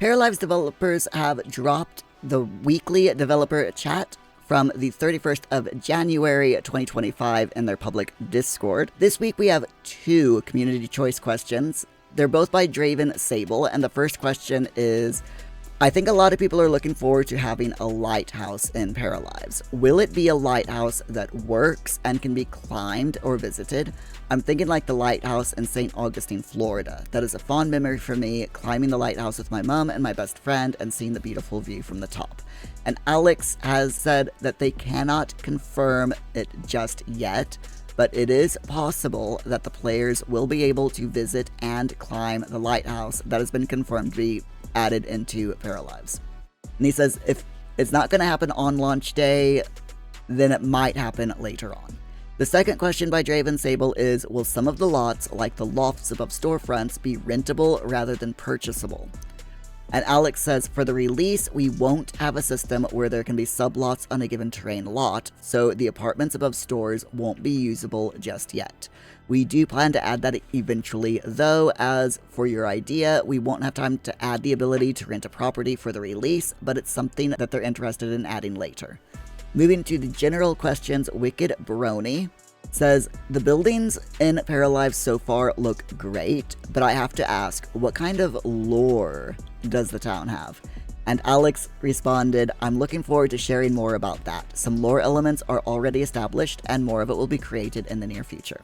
Paralives developers have dropped the weekly developer chat from the 31st of January 2025 in their public Discord. This week we have 2 community choice questions. They're both by Draven Sable, and the first question is, I think a lot of people are looking forward to having a lighthouse in Paralives. Will it be a lighthouse that works and can be climbed or visited? I'm thinking like the lighthouse in St. Augustine, Florida. That is a fond memory for me, climbing the lighthouse with my mom and my best friend and seeing the beautiful view from the top. And Alex has said that they cannot confirm it just yet, but it is possible that the players will be able to visit and climb the lighthouse that has been confirmed to be added into Paralives. And he says if it's not going to happen on launch day, then it might happen later on. The second question by Draven Sable is, will some of the lots, like the lofts above storefronts, be rentable rather than purchasable? And Alex says, for the release, we won't have a system where there can be sublots on a given terrain lot, so the apartments above stores won't be usable just yet. We do plan to add that eventually, though, as for your idea, we won't have time to add the ability to rent a property for the release, but it's something that they're interested in adding later. Moving to the general questions, Wicked Brony says, the buildings in Paralives so far look great, but I have to ask, what kind of lore does the town have? And Alex responded, I'm looking forward to sharing more about that. Some lore elements are already established, and more of it will be created in the near future.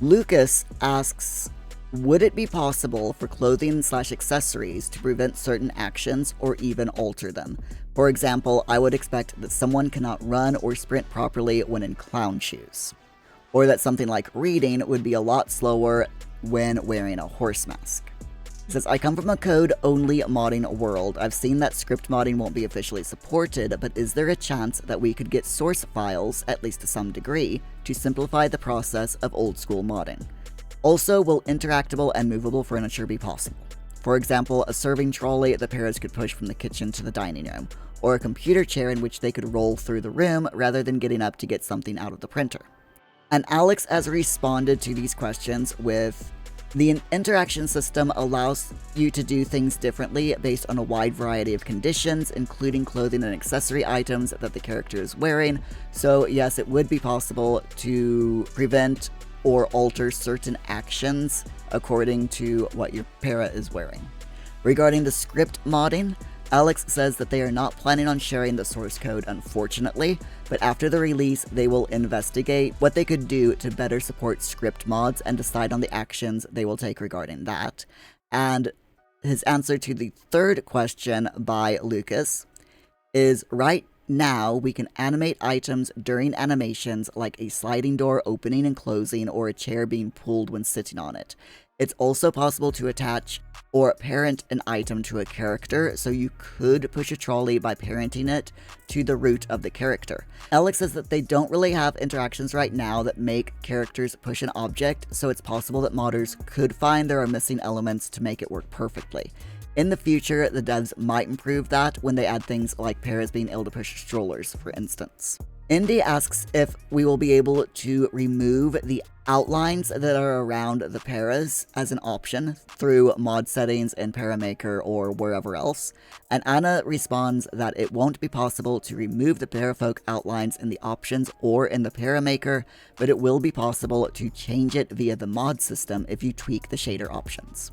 Lucas asks, would it be possible for clothing/accessories to prevent certain actions or even alter them? For example, I would expect that someone cannot run or sprint properly when in clown shoes. Or that something like reading would be a lot slower when wearing a horse mask. He says, I come from a code-only modding world. I've seen that script modding won't be officially supported, but is there a chance that we could get source files, at least to some degree, to simplify the process of old-school modding? Also, will interactable and movable furniture be possible? For example, a serving trolley the pairs could push from the kitchen to the dining room, or a computer chair in which they could roll through the room rather than getting up to get something out of the printer. And Alex has responded to these questions with, the interaction system allows you to do things differently based on a wide variety of conditions, including clothing and accessory items that the character is wearing. So yes, it would be possible to prevent or alter certain actions according to what your para is wearing. Regarding the script modding, Alex says that they are not planning on sharing the source code, unfortunately, but after the release, they will investigate what they could do to better support script mods and decide on the actions they will take regarding that. And his answer to the third question by Lucas is, right now, we can animate items during animations like a sliding door opening and closing or a chair being pulled when sitting on it. It's also possible to attach or parent an item to a character, so you could push a trolley by parenting it to the root of the character. Alex says that they don't really have interactions right now that make characters push an object, so it's possible that modders could find there are missing elements to make it work perfectly. In the future, the devs might improve that when they add things like paras being able to push strollers, for instance. Indy asks if we will be able to remove the outlines that are around the paras as an option through mod settings in Paramaker or wherever else. And Anna responds that it won't be possible to remove the parafolk outlines in the options or in the Paramaker, but it will be possible to change it via the mod system if you tweak the shader options.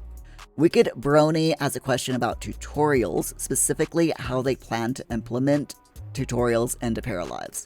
Wicked Brony has a question about tutorials, specifically how they plan to implement tutorials into Paralives.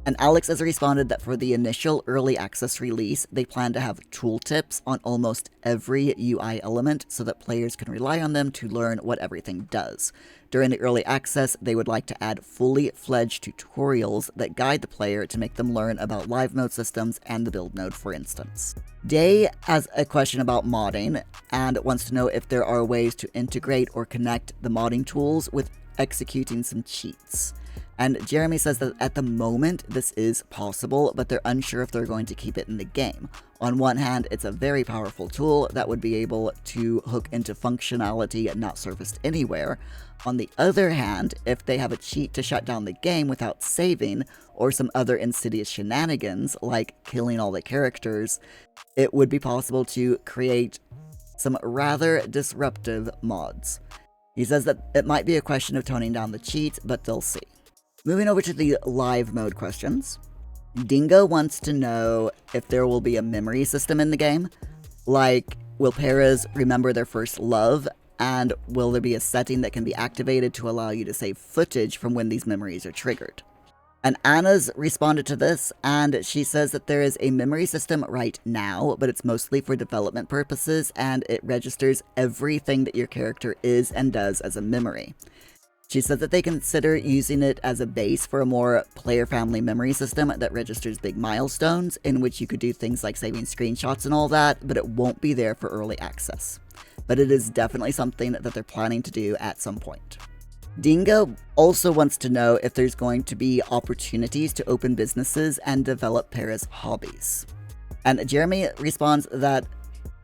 And Alex has responded that for the initial early access release, they plan to have tooltips on almost every UI element so that players can rely on them to learn what everything does. During the early access, they would like to add fully fledged tutorials that guide the player to make them learn about live mode systems and the build node, for instance. Day has a question about modding and wants to know if there are ways to integrate or connect the modding tools with executing some cheats. And Jeremy says that at the moment this is possible, but they're unsure if they're going to keep it in the game. On one hand, it's a very powerful tool that would be able to hook into functionality not surfaced anywhere. On the other hand, if they have a cheat to shut down the game without saving, or some other insidious shenanigans like killing all the characters, it would be possible to create some rather disruptive mods. He says that it might be a question of toning down the cheats, but they'll see. Moving over to the live mode questions. Dingo wants to know if there will be a memory system in the game. Like, will paras remember their first love, and will there be a setting that can be activated to allow you to save footage from when these memories are triggered? And Anna's responded to this, and she says that there is a memory system right now, but it's mostly for development purposes, and it registers everything that your character is and does as a memory. She said that they consider using it as a base for a more player-friendly memory system that registers big milestones, in which you could do things like saving screenshots and all that, but it won't be there for early access. But it is definitely something that they're planning to do at some point. Dingo also wants to know if there's going to be opportunities to open businesses and develop paras' hobbies. And Jeremy responds that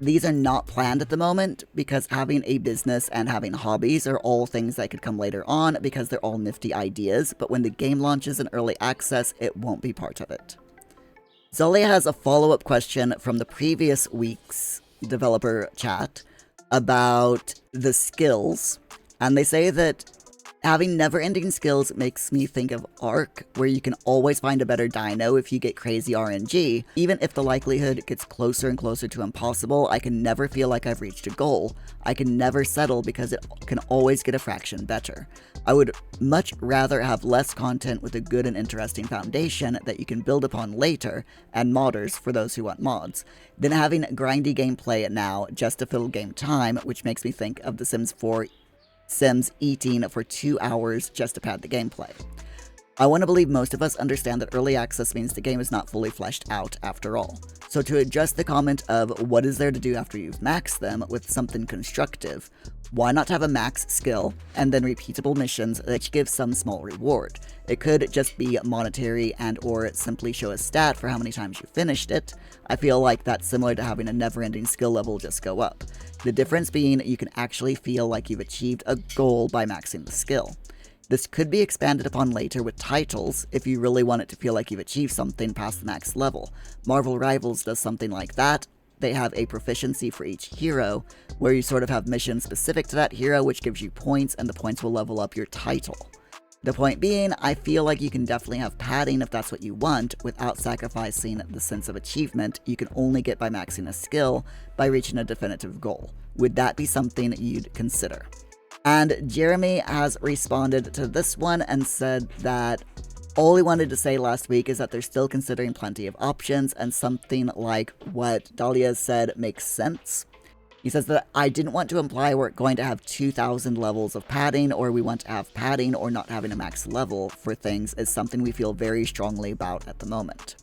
these are not planned at the moment because having a business and having hobbies are all things that could come later on because they're all nifty ideas, but when the game launches in early access, it won't be part of it. Zully has a follow-up question from the previous week's developer chat about the skills, and they say that having never-ending skills makes me think of Ark, where you can always find a better dino if you get crazy RNG. Even if the likelihood gets closer and closer to impossible, I can never feel like I've reached a goal. I can never settle because it can always get a fraction better. I would much rather have less content with a good and interesting foundation that you can build upon later, and modders for those who want mods, than having grindy gameplay now just to fill game time, which makes me think of The Sims 4 Sims eating for 2 hours just to pad the gameplay. I want to believe most of us understand that early access means the game is not fully fleshed out after all. So to address the comment of what is there to do after you've maxed them with something constructive, why not have a max skill and then repeatable missions that give some small reward? It could just be monetary and or simply show a stat for how many times you finished it. I feel like that's similar to having a never-ending skill level just go up. The difference being you can actually feel like you've achieved a goal by maxing the skill. This could be expanded upon later with titles if you really want it to feel like you've achieved something past the max level. Marvel Rivals does something like that. They have a proficiency for each hero, where you sort of have missions specific to that hero, which gives you points, and the points will level up your title. The point being, I feel like you can definitely have padding if that's what you want, without sacrificing the sense of achievement you can only get by maxing a skill by reaching a definitive goal. Would that be something you'd consider? And Jeremy has responded to this one and said that all he wanted to say last week is that they're still considering plenty of options, and something like what Dahlia said makes sense. He says that I didn't want to imply we're going to have 2,000 levels of padding, or we want to have padding or not having a max level for things is something we feel very strongly about at the moment.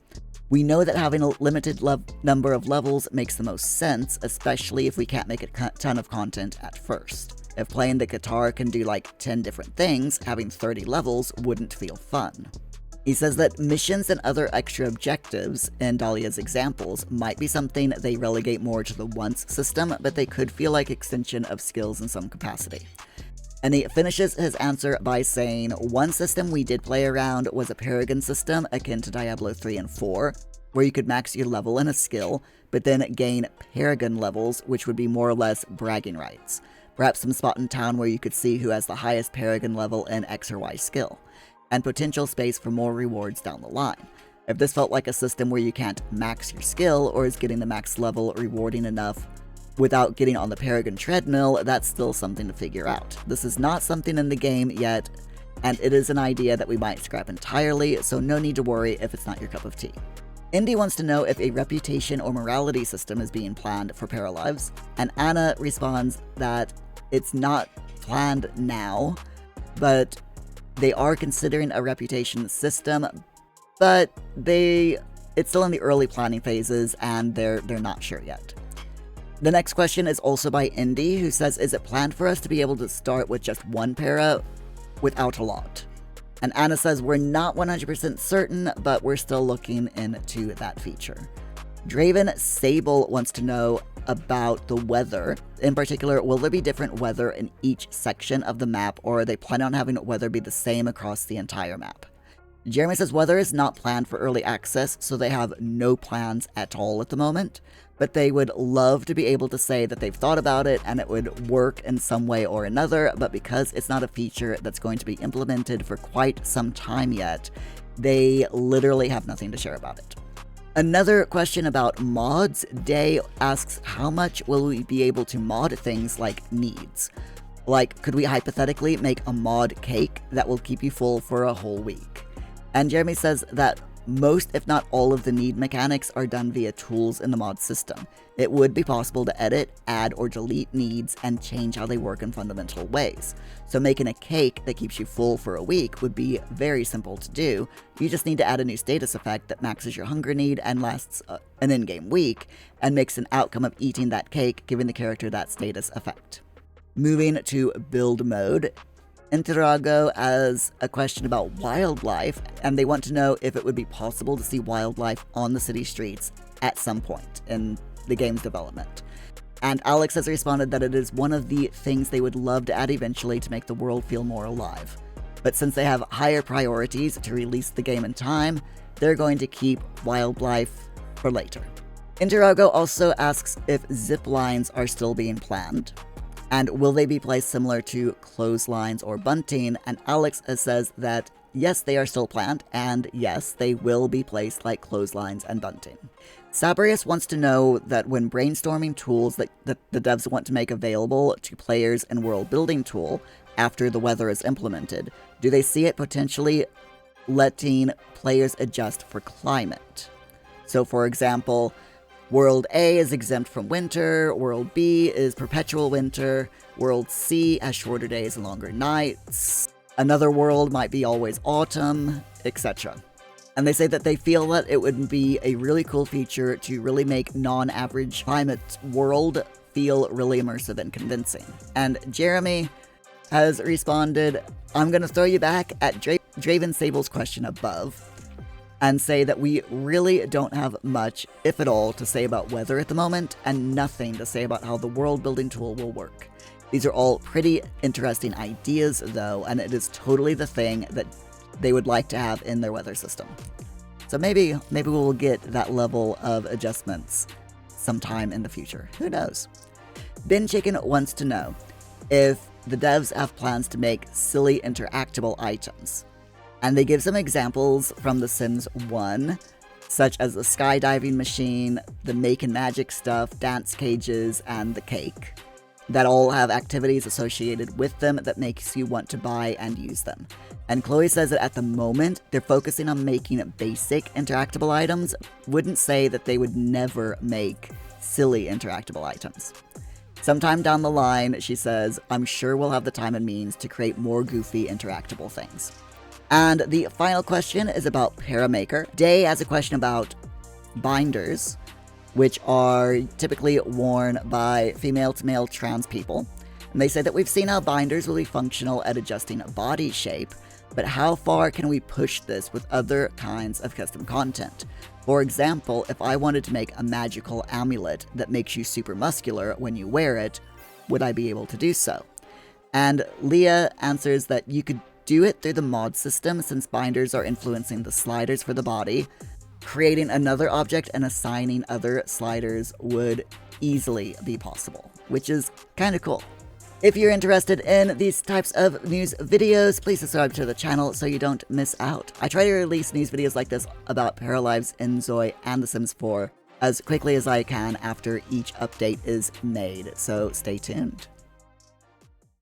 We know that having a limited number of levels makes the most sense, especially if we can't make a ton of content at first. If playing the guitar can do like 10 different things, having 30 levels wouldn't feel fun. He says that missions and other extra objectives, in Dahlia's examples, might be something they relegate more to the once system, but they could feel like extension of skills in some capacity. And he finishes his answer by saying, one system we did play around was a Paragon system akin to Diablo 3 and 4, where you could max your level in a skill, but then gain Paragon levels, which would be more or less bragging rights. Perhaps some spot in town where you could see who has the highest Paragon level in X or Y skill, and potential space for more rewards down the line. If this felt like a system where you can't max your skill, or is getting the max level rewarding enough without getting on the Paragon treadmill, that's still something to figure out. This is not something in the game yet, and it is an idea that we might scrap entirely, so no need to worry if it's not your cup of tea. Indy wants to know if a reputation or morality system is being planned for Paralives, and Anna responds that it's not planned now, but they are considering a reputation system, but it's still in the early planning phases, and they're not sure yet. The next question is also by Indy, who says, is it planned for us to be able to start with just one para without a lot? And Anna says, we're not 100% certain, but we're still looking into that feature. Draven Sable wants to know about the weather. In particular, will there be different weather in each section of the map, or are they planning on having weather be the same across the entire map? Jeremy says weather is not planned for early access, so they have no plans at all at the moment, but they would love to be able to say that they've thought about it and it would work in some way or another, but because it's not a feature that's going to be implemented for quite some time yet, they literally have nothing to share about it. Another question about mods, Day asks, how much will we be able to mod things like needs? Like, could we hypothetically make a mod cake that will keep you full for a whole week? And Jeremy says that most, if not all, of the need mechanics are done via tools in the mod system. It would be possible to edit, add, or delete needs and change how they work in fundamental ways. So making a cake that keeps you full for a week would be very simple to do. You just need to add a new status effect that maxes your hunger need and lasts an in-game week, and makes an outcome of eating that cake, giving the character that status effect. Moving to build mode, Interago has a question about wildlife, and they want to know if it would be possible to see wildlife on the city streets at some point in the game's development. And Alex has responded that it is one of the things they would love to add eventually to make the world feel more alive. But since they have higher priorities to release the game in time, they're going to keep wildlife for later. Interago also asks if zip lines are still being planned. And will they be placed similar to clotheslines or bunting? And Alex says that yes, they are still planned, and yes, they will be placed like clotheslines and bunting. Sabrius wants to know that when brainstorming tools that the devs want to make available to players in World Building Tool after the weather is implemented, do they see it potentially letting players adjust for climate? So for example, World A is exempt from winter, World B is perpetual winter, World C has shorter days and longer nights, another world might be always autumn, etc. And they say that they feel that it would be a really cool feature to really make non-average climate world feel really immersive and convincing. And Jeremy has responded, I'm going to throw you back at Draven Sable's question above, and say that we really don't have much, if at all, to say about weather at the moment, and nothing to say about how the world building tool will work. These are all pretty interesting ideas, though, and it is totally the thing that they would like to have in their weather system. So maybe we'll get that level of adjustments sometime in the future. Who knows? Ben Chicken wants to know if the devs have plans to make silly interactable items. And they give some examples from The Sims 1, such as the skydiving machine, the make and magic stuff, dance cages, and the cake, that all have activities associated with them that makes you want to buy and use them. And Chloe says that at the moment, they're focusing on making basic interactable items, wouldn't say that they would never make silly interactable items. Sometime down the line, she says, I'm sure we'll have the time and means to create more goofy interactable things. And the final question is about Paramaker. Day has a question about binders, which are typically worn by female-to-male trans people. And they say that we've seen how binders will be functional at adjusting body shape, but how far can we push this with other kinds of custom content? For example, if I wanted to make a magical amulet that makes you super muscular when you wear it, would I be able to do so? And Leah answers that you could do it through the mod system, since binders are influencing the sliders for the body. Creating another object and assigning other sliders would easily be possible, which is kind of cool. If you're interested in these types of news videos, please subscribe to the channel so you don't miss out. I try to release news videos like this about Paralives, Enzoy, and The Sims 4 as quickly as I can after each update is made, so stay tuned.